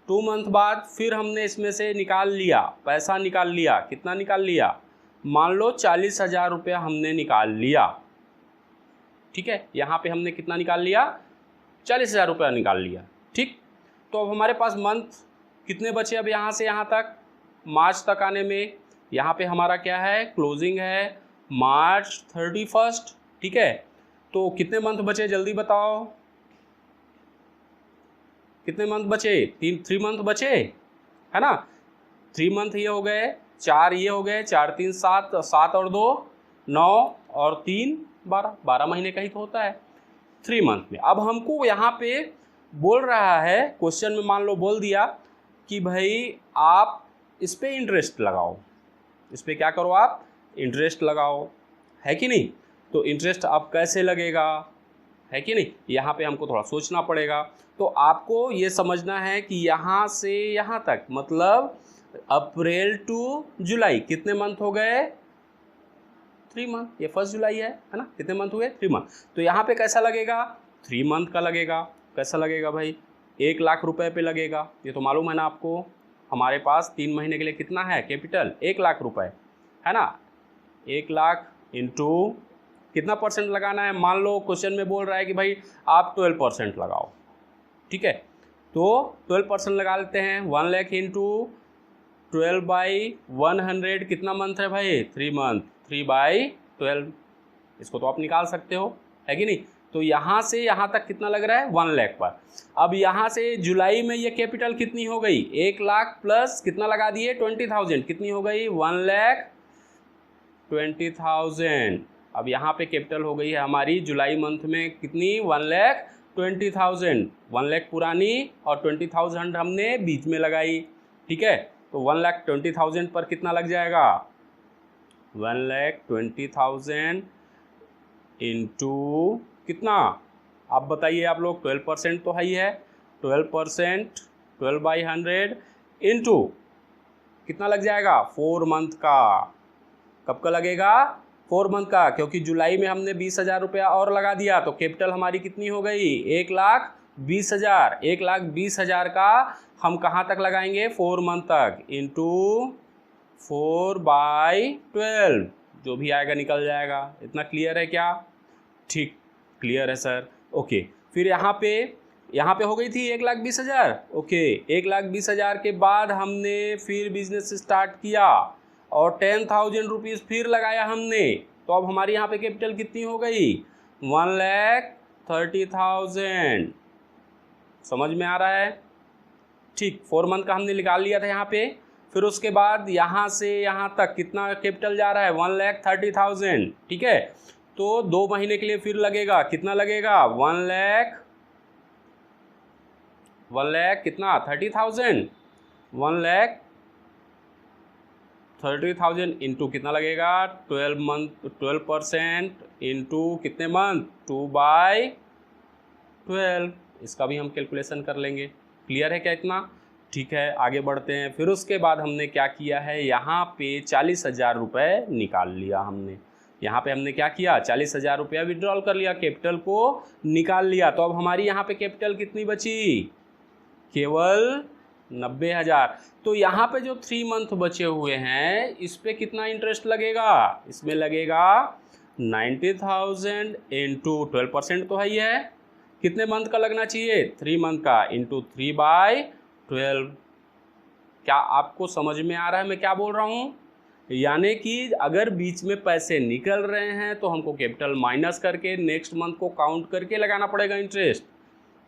2 मंथ बाद फिर हमने इसमें से निकाल लिया, पैसा निकाल लिया। कितना निकाल लिया, मान लो 40,000 रुपया हमने निकाल लिया, ठीक है। यहाँ पे हमने कितना निकाल लिया, 40,000 रुपया निकाल लिया, ठीक। तो अब हमारे पास मंथ कितने बचे, अब यहाँ से यहाँ तक, मार्च तक आने में। यहाँ पे हमारा क्या है, क्लोजिंग है मार्च 31, ठीक है। तो कितने मंथ बचे, जल्दी बताओ, कितने मंथ बचे, 3 मंथ बचे, है ना। 3 मंथ ये हो गए, 4 ये हो गए, 4 3 7, 7 और 2 9 और 3 12, 12 महीने का ही तो होता है 3 मंथ में। अब हमको यहाँ पे बोल रहा है क्वेश्चन में, मान लो बोल दिया कि भाई आप इस पर इंटरेस्ट लगाओ, इस पर क्या करो, आप इंटरेस्ट लगाओ, है कि नहीं। तो इंटरेस्ट अब कैसे लगेगा, है कि नहीं, यहाँ पे हमको थोड़ा सोचना पड़ेगा। तो आपको ये समझना है कि यहाँ से यहाँ तक, मतलब अप्रैल टू जुलाई कितने मंथ हो गए, 3 मंथ। ये 1 जुलाई है ना, कितने मंथ हुए, 3 मंथ। तो यहाँ पे कैसा लगेगा, 3 मंथ का लगेगा। कैसा लगेगा भाई, 1,00,000 रुपए पे लगेगा, ये तो मालूम है ना आपको। हमारे पास 3 महीने के लिए कितना है कैपिटल, 1 लाख रुपए, है ना। 1 लाख इंटू कितना परसेंट लगाना है, मान लो क्वेश्चन में बोल रहा है कि भाई आप 12% लगाओ, ठीक है, तो 12% लगा लेते हैं। 1 लाख इंटू 12/100 कितना मंथ है भाई, 3 मंथ, 3/12, इसको तो आप निकाल सकते हो, है कि नहीं। तो यहाँ से यहाँ तक कितना लग रहा है, 1 लाख पर। अब यहाँ से जुलाई में ये कैपिटल कितनी हो गई, 1 लाख प्लस कितना लगा दिए 20,000, कितनी हो गई 1,20,000। अब यहाँ पे कैपिटल हो गई है हमारी जुलाई मंथ में कितनी, 1,20,000। 1 लाख पुरानी और 20,000 हमने बीच में लगाई, ठीक है। तो 1,20,000 पर कितना लग जाएगा, 1,20,000 इंटू कितना, आप बताइए आप लोग, 12% तो है ही है, 12%, 12/100 इंटू कितना लग जाएगा 4 मंथ का। कब का लगेगा, 4 मंथ का, क्योंकि जुलाई में हमने 20,000 रुपया और लगा दिया, तो कैपिटल हमारी कितनी हो गई 1,20,000। 1,20,000 का हम कहाँ तक लगाएंगे, 4 मंथ तक, इंटू 4/12, जो भी आएगा निकल जाएगा। इतना क्लियर है क्या, ठीक, क्लियर है सर, ओके। फिर यहाँ पे हो गई थी 1,20,000, ओके। 1,20,000 के बाद हमने फिर बिजनेस स्टार्ट किया और 10,000 रुपीज़ फिर लगाया हमने, तो अब हमारी यहाँ पे कैपिटल कितनी हो गई 1,30,000। समझ में आ रहा है, ठीक। 4 मंथ का हमने निकाल लिया था यहाँ पे। फिर उसके बाद यहाँ से यहाँ तक कितना कैपिटल जा रहा है 1,30,000, ठीक है। तो 2 महीने के लिए फिर लगेगा, कितना लगेगा 1 लाख कितना 30,000, 1,30,000 इंटू कितना लगेगा 12% इंटू कितने मंथ 2/12, इसका भी हम कैलकुलेशन कर लेंगे। क्लियर है क्या इतना, ठीक है। आगे बढ़ते हैं। फिर उसके बाद हमने क्या किया है, यहाँ पे 40,000 रुपये निकाल लिया हमने। यहाँ पे हमने क्या किया, 40,000 रुपया विड्रॉल कर लिया, कैपिटल को निकाल लिया। तो अब हमारी यहाँ पे कैपिटल कितनी बची, केवल 90,000। तो यहाँ पे जो 3 मंथ बचे हुए हैं इस पे कितना इंटरेस्ट लगेगा, इसमें लगेगा 90,000 इंटू 12% तो है ही है, कितने मंथ का लगना चाहिए 3 मंथ का, इंटू 3/12। क्या आपको समझ में आ रहा है मैं क्या बोल रहा हूँ, यानी कि अगर बीच में पैसे निकल रहे हैं तो हमको कैपिटल माइनस करके नेक्स्ट मंथ को काउंट करके लगाना पड़ेगा इंटरेस्ट,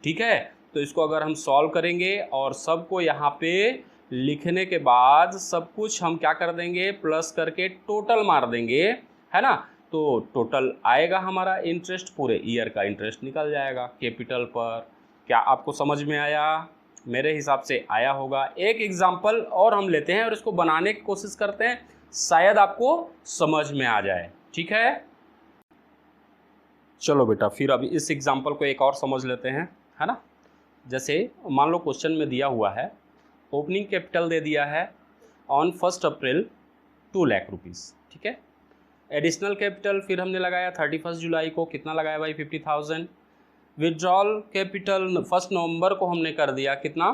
ठीक है। तो इसको अगर हम सॉल्व करेंगे और सबको यहाँ पे लिखने के बाद सब कुछ हम क्या कर देंगे, प्लस करके टोटल मार देंगे, है ना। तो टोटल आएगा हमारा इंटरेस्ट, पूरे ईयर का इंटरेस्ट निकल जाएगा कैपिटल पर। क्या आपको समझ में आया, मेरे हिसाब से आया होगा। एक एग्जाम्पल और हम लेते हैं और इसको बनाने की कोशिश करते हैं, शायद आपको समझ में आ जाए, ठीक है। चलो बेटा, फिर अभी इस एग्जाम्पल को एक और समझ लेते हैं, है ना। जैसे मान लो क्वेश्चन में दिया हुआ है ओपनिंग कैपिटल दे दिया है ऑन 1 अप्रैल 2 लाख रुपीज़, ठीक है। एडिशनल कैपिटल फिर हमने लगाया 31 जुलाई को, कितना लगाया भाई 50,000। विड्रॉल कैपिटल 1 नवंबर को हमने कर दिया कितना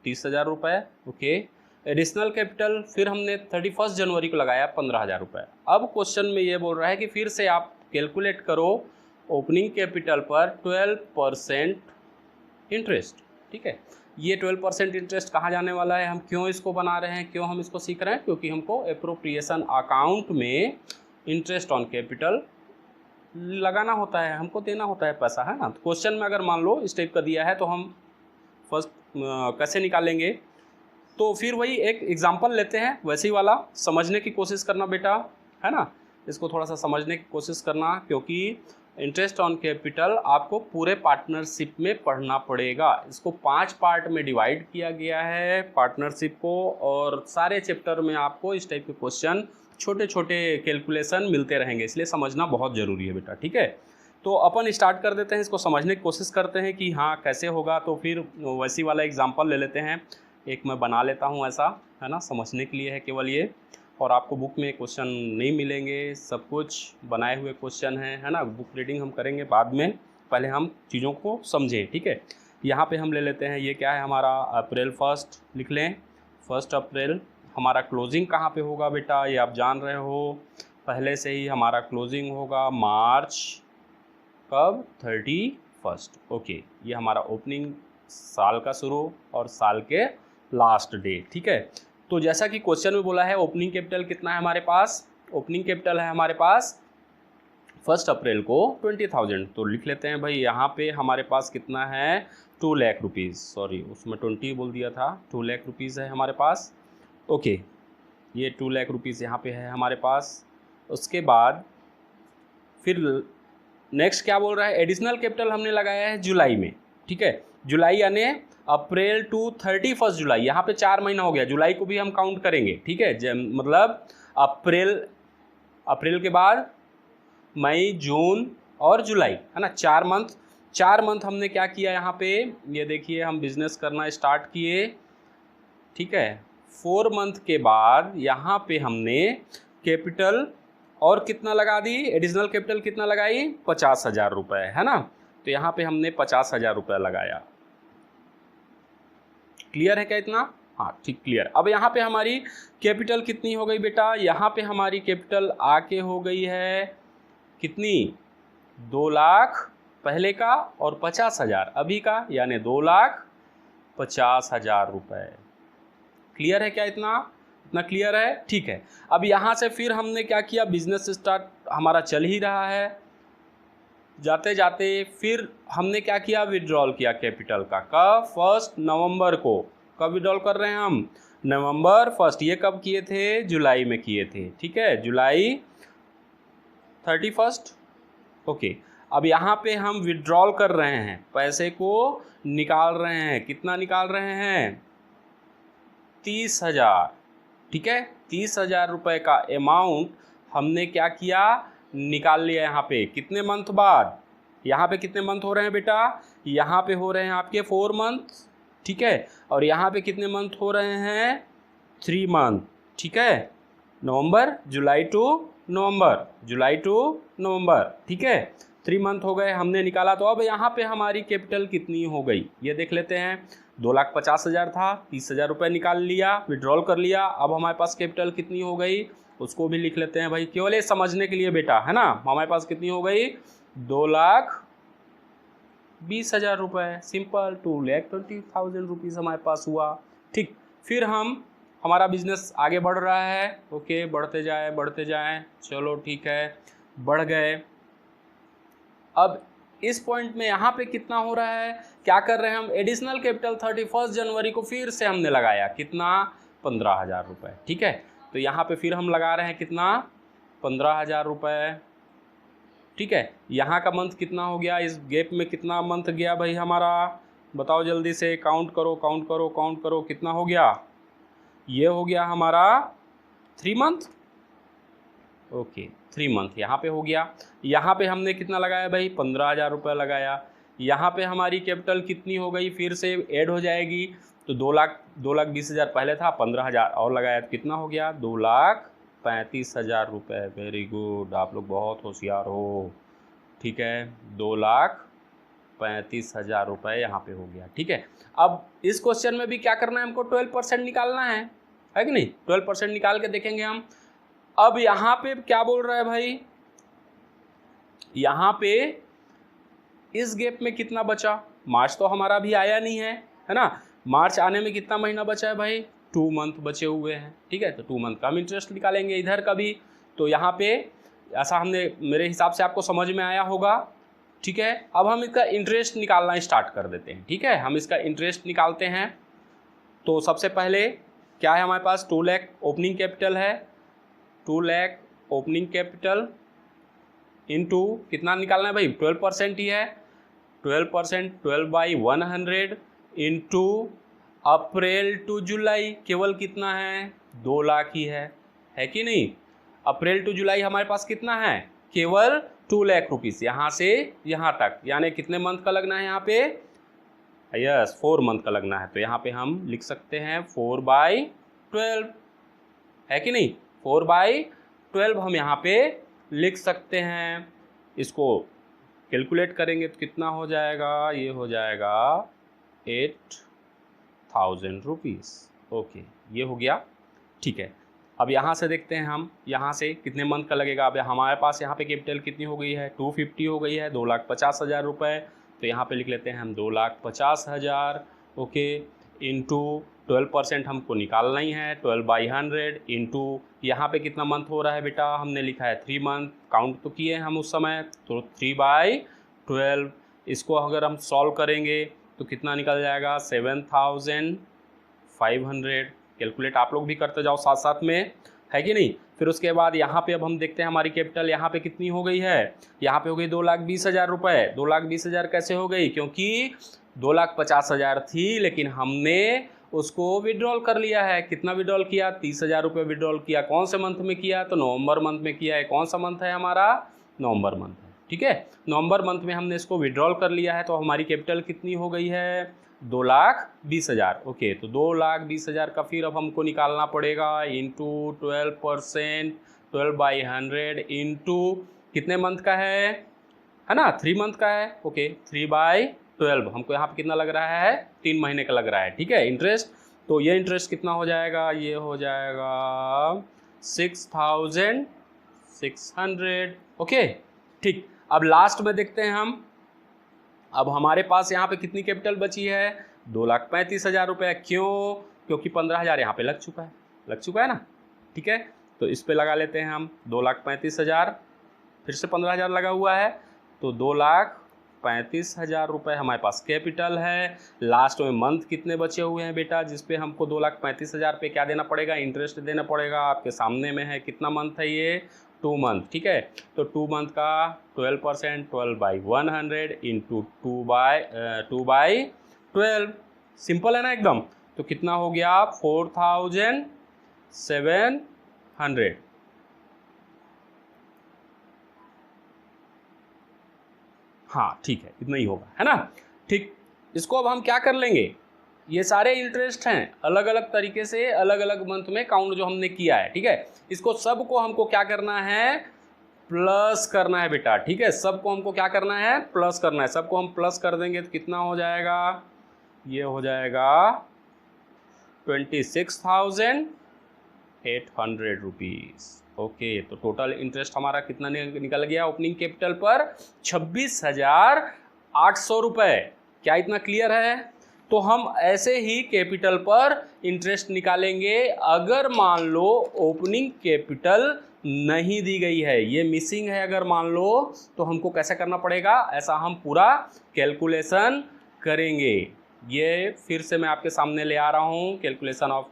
30,000 रुपये, ओके। एडिशनल कैपिटल फिर हमने 31 जनवरी को लगाया 15,000 रुपये। अब क्वेश्चन में ये बोल रहा है कि फिर से आप कैलकुलेट करो ओपनिंग कैपिटल पर 12% इंटरेस्ट, ठीक है। ये 12% इंटरेस्ट कहाँ जाने वाला है, हम क्यों इसको बना रहे हैं, क्यों हम इसको सीख रहे हैं, क्योंकि हमको एप्रोप्रिएशन अकाउंट में इंटरेस्ट ऑन कैपिटल लगाना होता है, हमको देना होता है पैसा, है ना। तो क्वेश्चन में अगर मान लो इस टाइप का दिया है तो हम फर्स्ट कैसे निकालेंगे, तो फिर वही एक एग्जांपल लेते हैं, वैसे ही वाला समझने की कोशिश करना बेटा, है ना। इसको थोड़ा सा समझने की कोशिश करना, क्योंकि इंटरेस्ट ऑन कैपिटल आपको पूरे पार्टनरशिप में पढ़ना पड़ेगा। इसको 5 पार्ट में डिवाइड किया गया है पार्टनरशिप को, और सारे चैप्टर में आपको इस टाइप के क्वेश्चन छोटे छोटे कैलकुलेशन मिलते रहेंगे, इसलिए समझना बहुत ज़रूरी है बेटा, ठीक है। तो अपन स्टार्ट कर देते हैं, इसको समझने की कोशिश करते हैं कि हाँ कैसे होगा। तो फिर वैसी वाला एग्जांपल ले लेते हैं, एक मैं बना लेता हूँ ऐसा, है ना, समझने के लिए है केवल ये। और आपको बुक में क्वेश्चन नहीं मिलेंगे, सब कुछ बनाए हुए क्वेश्चन हैं, है ना। बुक रीडिंग हम करेंगे बाद में, पहले हम चीज़ों को समझें, ठीक है। यहाँ पे हम ले लेते हैं, ये क्या है हमारा अप्रैल 1 लिख लें, 1 अप्रैल हमारा क्लोजिंग कहाँ पे होगा बेटा, ये आप जान रहे हो पहले से ही, हमारा क्लोजिंग होगा मार्च कब, 31। ओके, ये हमारा ओपनिंग साल का शुरू और साल के लास्ट डे, ठीक है। तो जैसा कि क्वेश्चन में बोला है ओपनिंग कैपिटल कितना है हमारे पास, ओपनिंग कैपिटल है हमारे पास 1 अप्रैल को 20,000, तो लिख लेते हैं भाई यहाँ पे हमारे पास कितना है 2 लाख रुपीज़, सॉरी उसमें 20 बोल दिया था, 2 लाख रुपीज़ है हमारे पास। ओके, ये 2 लाख रुपीज़ यहाँ पे है हमारे पास। उसके बाद फिर नेक्स्ट क्या बोल रहा है, एडिशनल कैपिटल हमने लगाया है जुलाई में, ठीक है, जुलाई यानी अप्रैल टू 31 जुलाई, यहाँ पे 4 महीना हो गया, जुलाई को भी हम काउंट करेंगे, ठीक है, मतलब अप्रैल के बाद मई, जून और जुलाई, है ना, 4 मंथ हमने क्या किया यहाँ पे, ये देखिए हम बिजनेस करना स्टार्ट किए, ठीक है। 4 मंथ के बाद यहाँ पे हमने कैपिटल और कितना लगा दी, एडिशनल कैपिटल कितना लगाई, 50,000 रुपये, है ना, तो यहाँ पे हमने 50,000 रुपये लगाया। क्लियर है क्या इतना, हाँ ठीक क्लियर। अब यहाँ पे हमारी कैपिटल कितनी हो गई बेटा, यहाँ पे हमारी कैपिटल आके हो गई है कितनी, 2 लाख पहले का और 50,000 अभी का, यानी 2,50,000 रुपये। क्लियर है क्या इतना क्लियर है, ठीक है। अब यहाँ से फिर हमने क्या किया, बिजनेस स्टार्ट हमारा चल ही रहा है, जाते जाते फिर हमने क्या किया, विड्रॉल किया कैपिटल का, कब, 1 नवंबर को। कब विड्रॉल कर रहे हैं हम, नवंबर 1। ये कब किए थे, जुलाई में किए थे, ठीक है, जुलाई 31। ओके, अब यहाँ पे हम विड्रॉल कर रहे हैं, पैसे को निकाल रहे हैं, कितना निकाल रहे हैं, 30,000, ठीक है, 30,000 रुपये का अमाउंट हमने क्या किया, निकाल लिया। यहाँ पे कितने मंथ बाद, यहाँ पे कितने मंथ हो रहे हैं बेटा, यहाँ पे हो रहे हैं आपके 4 मंथ, ठीक है, और यहाँ पे कितने मंथ हो रहे हैं, 3 मंथ, ठीक है, नवंबर जुलाई टू नवंबर, जुलाई टू नवंबर, ठीक है, 3 मंथ हो गए हमने निकाला। तो अब यहाँ पे हमारी कैपिटल कितनी हो गई ये देख लेते हैं, 2,50,000 था, 30,000 रुपये निकाल लिया, विड्रॉल कर लिया। अब हमारे पास कैपिटल कितनी हो गई उसको भी लिख लेते हैं भाई, केवल ये समझने के लिए बेटा, है ना, हमारे पास कितनी हो गई, 2,20,000 रुपये, सिंपल, 2,20,000 रुपीज़ हमारे पास हुआ, ठीक। फिर हमारा बिजनेस आगे बढ़ रहा है, ओके, बढ़ते जाए, चलो ठीक है, बढ़ गए। अब इस पॉइंट में यहाँ पे कितना हो रहा है, क्या कर रहे हैं हम, एडिशनल कैपिटल 31 जनवरी को फिर से हमने लगाया, कितना, 15,000 रुपये, ठीक है, तो यहाँ पे फिर हम लगा रहे हैं कितना, 15,000 रुपये, ठीक है। यहाँ का मंथ कितना हो गया, इस गैप में कितना मंथ गया भाई हमारा, बताओ जल्दी से, काउंट करो, कितना हो गया, ये हो गया हमारा 3 मंथ, ओके, 3 मंथ यहाँ पे हो गया। यहाँ पे हमने कितना लगाया भाई, 15,000 रुपये लगाया। यहाँ पे हमारी कैपिटल कितनी हो गई, फिर से ऐड हो जाएगी, तो 2,20,000 पहले था, 15,000 और लगाया तो कितना हो गया, 2,35,000 रुपये। वेरी गुड, आप लोग बहुत होशियार हो, ठीक है, 2,35,000 रुपये यहाँ पे हो गया, ठीक है। अब इस क्वेश्चन में भी क्या करना है हमको, 12% निकालना है कि नहीं, 12% निकाल के देखेंगे हम। अब यहाँ पे क्या बोल रहा है भाई, यहाँ पे इस गैप में कितना बचा, मार्च तो हमारा भी आया नहीं है ना, मार्च आने में कितना महीना बचा है भाई, 2 मंथ बचे हुए हैं, ठीक है, तो 2 मंथ का हम इंटरेस्ट निकालेंगे इधर का भी। तो यहाँ पे ऐसा हमने, मेरे हिसाब से आपको समझ में आया होगा, ठीक है। अब हम इसका इंटरेस्ट निकालना स्टार्ट कर देते हैं, ठीक है, हम इसका इंटरेस्ट निकालते हैं। तो सबसे पहले क्या है हमारे पास, 2 लाख ओपनिंग कैपिटल है, 2 लाख ओपनिंग कैपिटल इनटू कितना निकालना है भाई, 12% ही है, 12%, 12/100 इंटू अप्रैल टू जुलाई, केवल कितना है, 2 लाख ही है कि नहीं। अप्रैल टू जुलाई हमारे पास कितना है, केवल 2 लाख रुपीज़, यहाँ से यहाँ तक, यानी कितने मंथ का लगना है यहाँ पे, यस 4 मंथ का लगना है। तो यहाँ पे हम लिख सकते हैं 4/12, है कि नहीं, 4/12 हम यहाँ पे लिख सकते हैं। इसको कैलकुलेट करेंगे तो कितना हो जाएगा, ये हो जाएगा 8,000 रुपीज़, ओके, ये हो गया, ठीक है। अब यहाँ से देखते हैं हम, यहाँ से कितने मंथ का लगेगा। अब हमारे पास यहाँ पे कैपिटल कितनी हो गई है, 250 हो गई है, 2,50,000 रुपये। तो यहाँ पे लिख लेते हैं हम 2,50,000, ओके, इंटू 12% हमको निकालना ही है, 12/100 इंटू यहाँ पे कितना मंथ हो रहा है बेटा, हमने लिखा है 3 मंथ, काउंट तो किए हम उस समय, तो 3/12। इसको अगर हम सॉल्व करेंगे तो कितना निकल जाएगा, 7,500। कैलकुलेट आप लोग भी करते जाओ साथ साथ में, है कि नहीं। फिर उसके बाद यहाँ पे अब हम देखते हैं हमारी कैपिटल यहाँ पे कितनी हो गई है, यहाँ पे हो गई 2,20,000 रुपये। 2,20,000 कैसे हो गई, क्योंकि 2,50,000 थी, लेकिन हमने उसको विड्रॉल कर लिया है। कितना विड्रॉल किया, 30,000 रुपये विड्रॉल किया। कौन से मंथ में किया, तो नवंबर मंथ में किया है। कौन सा मंथ है हमारा, नवंबर मंथ है, ठीक है। नवंबर मंथ में हमने इसको विड्रॉल कर लिया है, तो हमारी कैपिटल कितनी हो गई है, 2,20,000। ओके, तो 2,20,000 का फिर अब हमको निकालना पड़ेगा इंटू 12%, 12/100 इंटू कितने मंथ का है ना, 3 मंथ का है। ओके, 3/12 हमको यहाँ पे कितना लग रहा है, 3 महीने का लग रहा है, ठीक है, इंटरेस्ट। तो ये इंटरेस्ट कितना हो जाएगा, ये हो जाएगा 6,600। ओके, ठीक। अब लास्ट में देखते हैं हम, अब हमारे पास यहाँ पे कितनी कैपिटल बची है, 2,35,000 रुपये। क्यों, क्योंकि 15,000 यहाँ पे लग चुका है ना, ठीक है। तो इस पे लगा लेते हैं हम 2,35,000, फिर से 15,000 लगा हुआ है, तो 2,35,000 रुपये हमारे पास कैपिटल है। लास्ट में मंथ कितने बचे हुए हैं बेटा, जिस पे हमको 2,35,000 पे क्या देना पड़ेगा, इंटरेस्ट देना पड़ेगा। आपके सामने में है, कितना मंथ है ये, 2 मंथ, ठीक है। तो 2 मंथ का 12%, 12/100 इंटू 2/12, सिंपल है ना एकदम। तो कितना हो गया, 4,700। हाँ, ठीक है, इतना ही होगा, है ना, ठीक। इसको अब हम क्या कर लेंगे, ये सारे इंटरेस्ट हैं, अलग अलग तरीके से अलग अलग मंथ में काउंट जो हमने किया है, ठीक है। इसको सबको हमको क्या करना है, प्लस करना है बेटा, ठीक है। सबको हमको क्या करना है, प्लस करना है। सबको हम प्लस कर देंगे तो कितना हो जाएगा, ये हो जाएगा 26,800 रुपीज़। ओके, तो टोटल इंटरेस्ट हमारा कितना निकल गया ओपनिंग कैपिटल पर, 26,800 रुपये। क्या इतना क्लियर है। तो हम ऐसे ही कैपिटल पर इंटरेस्ट निकालेंगे अगर मान लो ओपनिंग कैपिटल नहीं दी गई है, ये मिसिंग है अगर मान लो, तो हमको कैसे करना पड़ेगा, ऐसा हम पूरा कैलकुलेशन करेंगे। ये फिर से मैं आपके सामने ले आ रहा हूँ, calculation of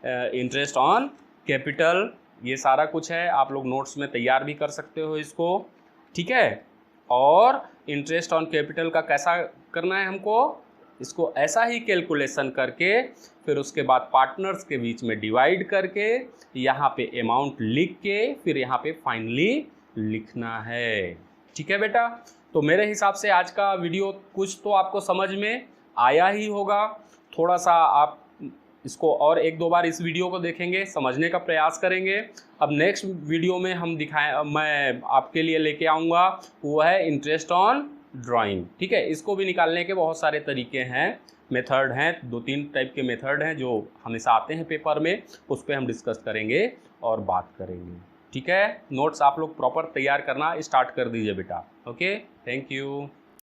interest on capital. ये सारा कुछ है, आप लोग नोट्स में तैयार भी कर सकते हो इसको, ठीक है। और इंटरेस्ट ऑन कैपिटल का कैसा करना है हमको, इसको ऐसा ही कैलकुलेशन करके फिर उसके बाद पार्टनर्स के बीच में डिवाइड करके यहाँ पे अमाउंट लिख के फिर यहाँ पे फाइनली लिखना है, ठीक है बेटा। तो मेरे हिसाब से आज का वीडियो कुछ तो आपको समझ में आया ही होगा। थोड़ा सा आप इसको और 1-2 बार इस वीडियो को देखेंगे, समझने का प्रयास करेंगे। अब नेक्स्ट वीडियो में मैं आपके लिए लेके आऊँगा, वो है इंटरेस्ट ऑन ड्राइंग, ठीक है। इसको भी निकालने के बहुत सारे तरीके हैं, मेथड हैं, 2-3 टाइप के मेथड हैं जो हमेशा आते हैं पेपर में, उस पर हम डिस्कस करेंगे और बात करेंगे, ठीक है। नोट्स आप लोग प्रॉपर तैयार करना स्टार्ट कर दीजिए बेटा। Okay, thank you.